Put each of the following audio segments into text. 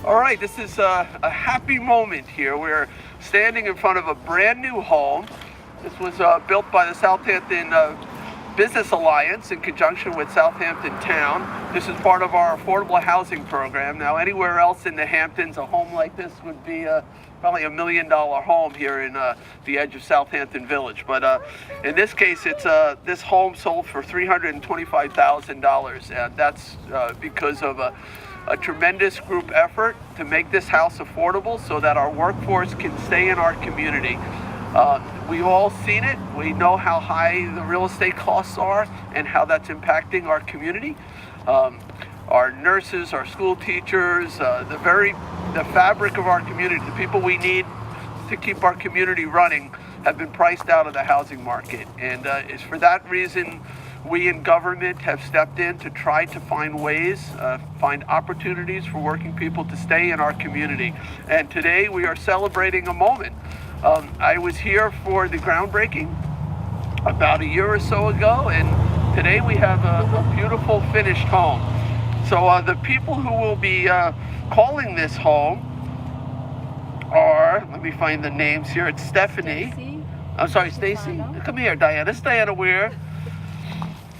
All right, this is a happy moment here. We're standing in front of a brand new home. This was built by the Southampton Business Alliance in conjunction with Southampton Town. This is part of our affordable housing program. Now, anywhere else in the Hamptons, a home like this would be probably $1 million home here in the edge of Southampton Village. But in this case, it's this home sold for $325,000, and that's because of a tremendous group effort to make this house affordable so that our workforce can stay in our community. We've all seen it. We know how high the real estate costs are and how that's impacting our community. Our nurses, our school teachers, the fabric of our community, the people we need to keep our community running have been priced out of the housing market. And it's for that reason we in government have stepped in to try to find ways, find opportunities for working people to stay in our community. And today we are celebrating a moment. I was here for the groundbreaking about a year or so ago, and today we have a beautiful finished home. So the people who will be calling this home are, let me find the names here, it's Stephanie. I'm sorry, Stacy. Come here, Diana. This is Diana Weir.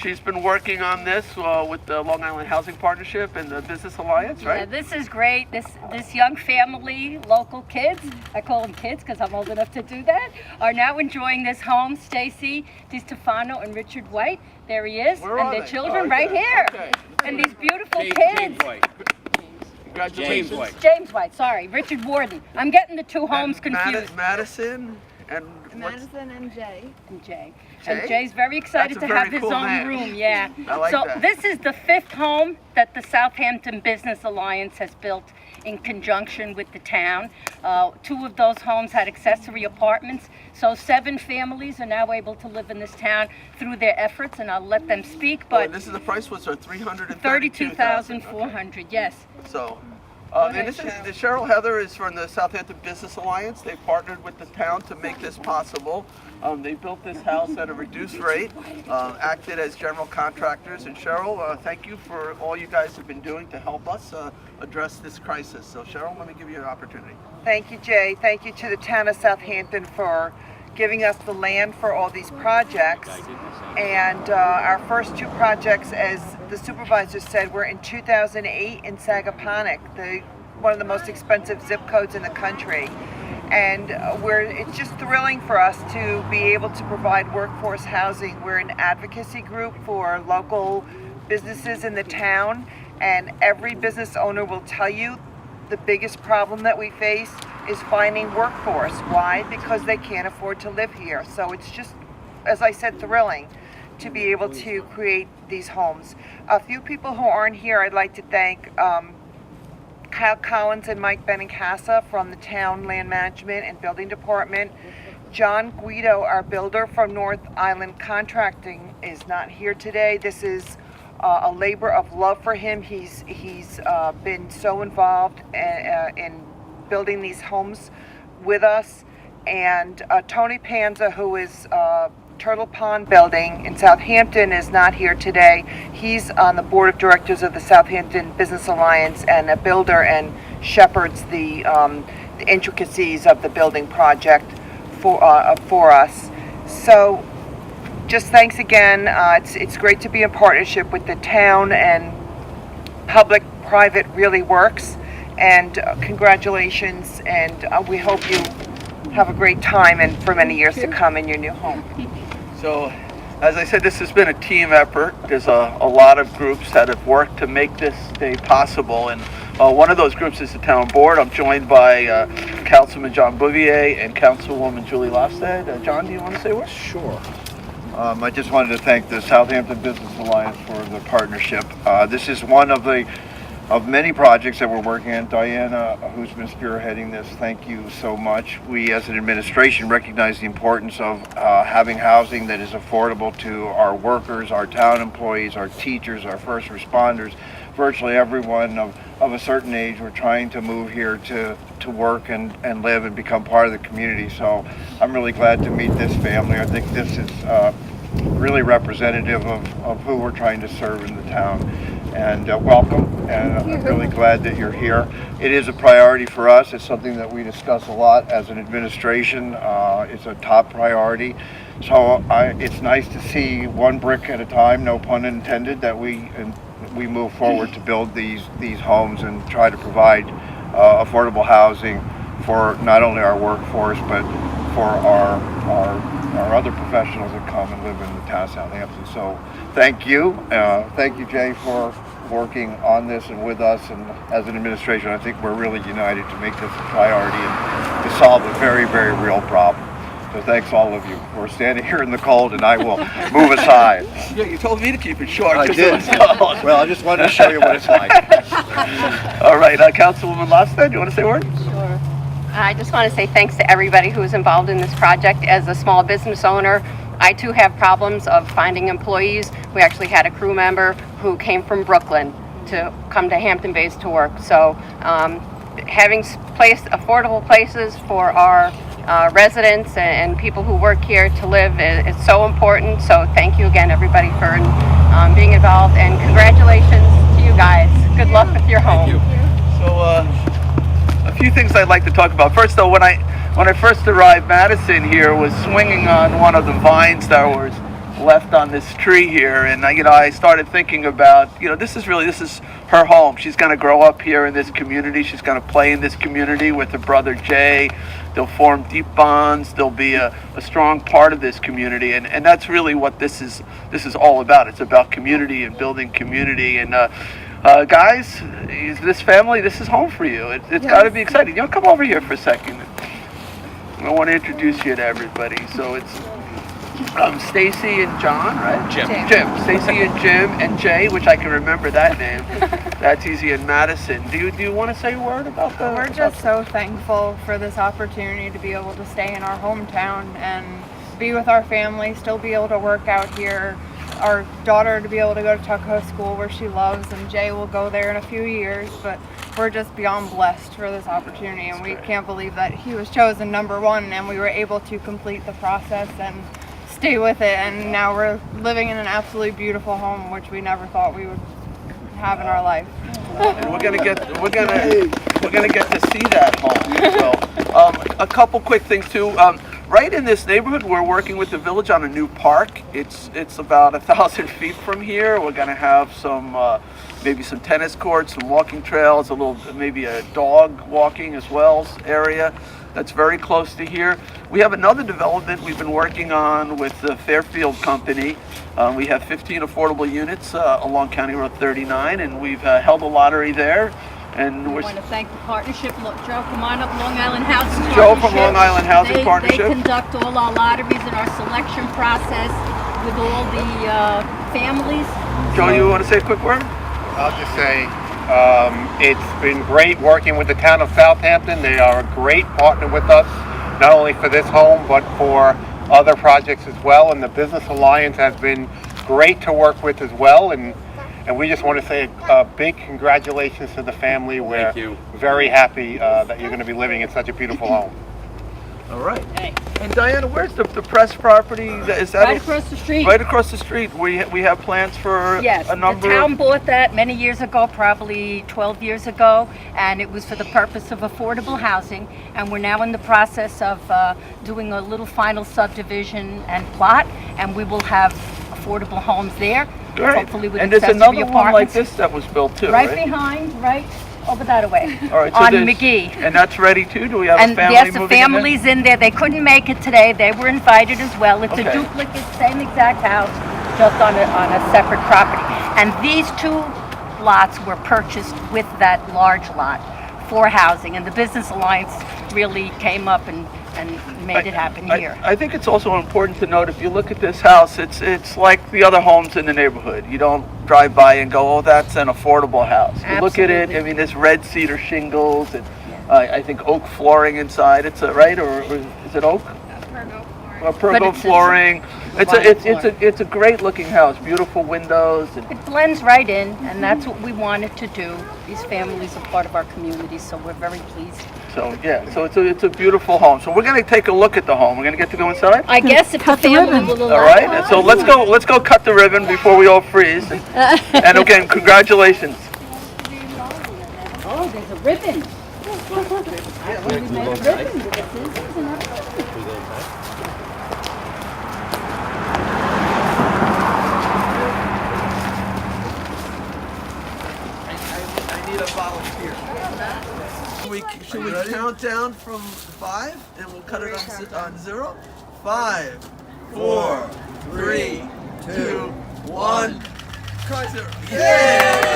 She's been working on this with the Long Island Housing Partnership and the Business Alliance, right? Yeah, this is great. This young family, local kids, I call them kids because I'm old enough to do that, are now enjoying this home. Stacy DiStefano and Richard White, there he is, Where and are their they? children Oh, right okay. here. Okay. And these beautiful James kids. White. Congratulations. James White. James White, sorry, Richard Warden. I'm getting the two homes confused. Madison and Madison and Jay. And Jay. Jay? And Jay's very excited That's a to have very his cool own name. room. Yeah. I like so that. this is the 5th home that the Southampton Business Alliance has built in conjunction with the town. 2 of those homes had accessory apartments. So 7 families are now able to live in this town through their efforts, and I'll let them speak. But this is the price was $332,000. $32,400, yes. So, ahead, and this Cheryl. is Cheryl Heather is from the Southampton Business Alliance. They partnered with the town to make this possible. They built this house at a reduced rate, acted as general contractors. And Cheryl, thank you for all you guys have been doing to help us address this crisis. So Cheryl, let me give you an opportunity. Thank you, Jay. Thank you to the town of Southampton for giving us the land for all these projects. And our first 2 projects, as the supervisor said, were in 2008 in Sagaponack, one of the most expensive zip codes in the country. And it's just thrilling for us to be able to provide workforce housing. We're an advocacy group for local businesses in the town, and every business owner will tell you the biggest problem that we face is finding workforce. Why? Because they can't afford to live here. So it's just, as I said, thrilling to be able to create these homes. A few people who aren't here, I'd like to thank Kyle Collins and Mike Benincasa from the Town Land Management and Building Department. John Guido, our builder from North Island Contracting, is not here today. This is a labor of love for him. He's been so involved in building these homes with us. And Tony Panza, who is Turtle Pond Building in Southampton, is not here today. He's on the board of directors of the Southampton Business Alliance and a builder and shepherds the intricacies of the building project for us. So just thanks again. It's great to be in partnership with the town, and public-private really works. And congratulations, and we hope you have a great time and for many years to come in your new home. So, as I said, this has been a team effort. There's a lot of groups that have worked to make this day possible, and one of those groups is the town board. I'm joined by Councilman John Bouvier and Councilwoman Julie Lofstad. John, do you want to say a word? Sure. I just wanted to thank the Southampton Business Alliance for the partnership. This is one of many projects that we're working on. Diana, who's been spearheading this, thank you so much. We as an administration recognize the importance of having housing that is affordable to our workers, our town employees, our teachers, our first responders, virtually everyone of a certain age. We're trying to move here to work and live and become part of the community. So I'm really glad to meet this family. I think this is really representative of who we're trying to serve in the town. And welcome, and I'm really glad that you're here. It is a priority for us. It's something that we discuss a lot as an administration. It's a top priority. So it's nice to see one brick at a time, no pun intended, that we move forward to build these homes and try to provide affordable housing for not only our workforce, but for our other professionals that come and live in the town of Southampton. So thank you. Thank you, Jay, for working on this and with us. And as an administration, I think we're really united to make this a priority and to solve a very, very real problem. So thanks all of you. We're standing here in the cold and I will move aside. Yeah, you told me to keep it short. I did. Well, I just wanted to show you what it's like. All right, Councilwoman Lasta, do you want to say a word? Sure. I just want to say thanks to everybody who is involved in this project. As a small business owner, I too have problems of finding employees. We actually had a crew member who came from Brooklyn to come to Hampton Bays to work. So having affordable places for our residents and people who work here to live is so important. So thank you again, everybody, for being involved, and congratulations to you guys. Good luck with your home. So a few things I'd like to talk about. First, though, when I first arrived, Madison here was swinging on one of the vines that was left on this tree here, and I started thinking about, this is her home. She's going to grow up here in this community. She's going to play in this community with her brother Jay. They'll form deep bonds. They'll be a strong part of this community, and that's really what this is all about. It's about community and building community. And guys, this family, this is home for you. It's got to be exciting. Come over here for a second. I want to introduce you to everybody. So it's Stacy and John, right? Jim. Stacy and Jim and Jay, which I can remember that name. That's easy. And Madison. Do you want to say a word about that? We're just so thankful for this opportunity to be able to stay in our hometown and be with our family, still be able to work out here. Our daughter to be able to go to Tuckahoe School where she loves, and Jay will go there in a few years, but we're just beyond blessed for this opportunity, and we can't believe that he was chosen number one and we were able to complete the process and stay with it, and now we're living in an absolutely beautiful home, which we never thought we would have in our life. And we're gonna get to see that home as well. A couple quick things too. Right in this neighborhood, we're working with the village on a new park. It's about 1,000 feet from here. We're gonna have some maybe some tennis courts, some walking trails, maybe a dog walking as well area. That's very close to here. We have another development we've been working on with the Fairfield Company. We have 15 affordable units along County Road 39, and we've held a lottery there. And I want to thank the partnership. Look, Joe, come on up, Long Island Housing Joe from Long Island Housing Partnership. They conduct all our lotteries and our selection process with all the families. Joe, you want to say a quick word? I'll just say it's been great working with the town of Southampton. They are a great partner with us, not only for this home, but for other projects as well. And the Business Alliance has been great to work with as well. And we just want to say a big congratulations to the family. We're very happy that you're going to be living in such a beautiful home. All right. And Diana, where's the press property? Is that Right across the street. Right across the street. We have plans for a number. The town bought that many years ago, probably 12 years ago, and it was for the purpose of affordable housing. And we're now in the process of doing a little final subdivision and plot, and we will have affordable homes there. Great. Hopefully with and there's accessory another one like apartments. this that was built too, Right right? behind, right over that way. All right, so on there's- McGee. And that's ready too? Do we have a And family yes, the moving in there? family's in there. They couldn't make it today. They were invited as well. It's Okay. a duplicate, same exact house, just on a separate property. And these two lots were purchased with that large lot for housing. And the Business Alliance really came up and made it happen here. I think it's also important to note, if you look at this house, it's like the other homes in the neighborhood. You don't drive by and go, oh, that's an affordable house. You look at it, I mean, there's red cedar shingles and I think oak flooring inside. It's right, or is it oak? Pergo flooring. It's a great looking house, beautiful windows. And It blends right in, and that's what we wanted to do. These families are part of our community, so we're very pleased. so yeah, so it's a beautiful home. So we're gonna take a look at the home. We're gonna get to go inside. I guess if the family will allow. All right, and so let's go cut the ribbon before we all freeze. And again, congratulations. Oh, there's a ribbon. I thought we made a ribbon with the scissors and everything. I need a volunteer. Should we count down from 5 and we'll cut it on 0? 5, 4, 3, 2, 1. Cut 0. Yay!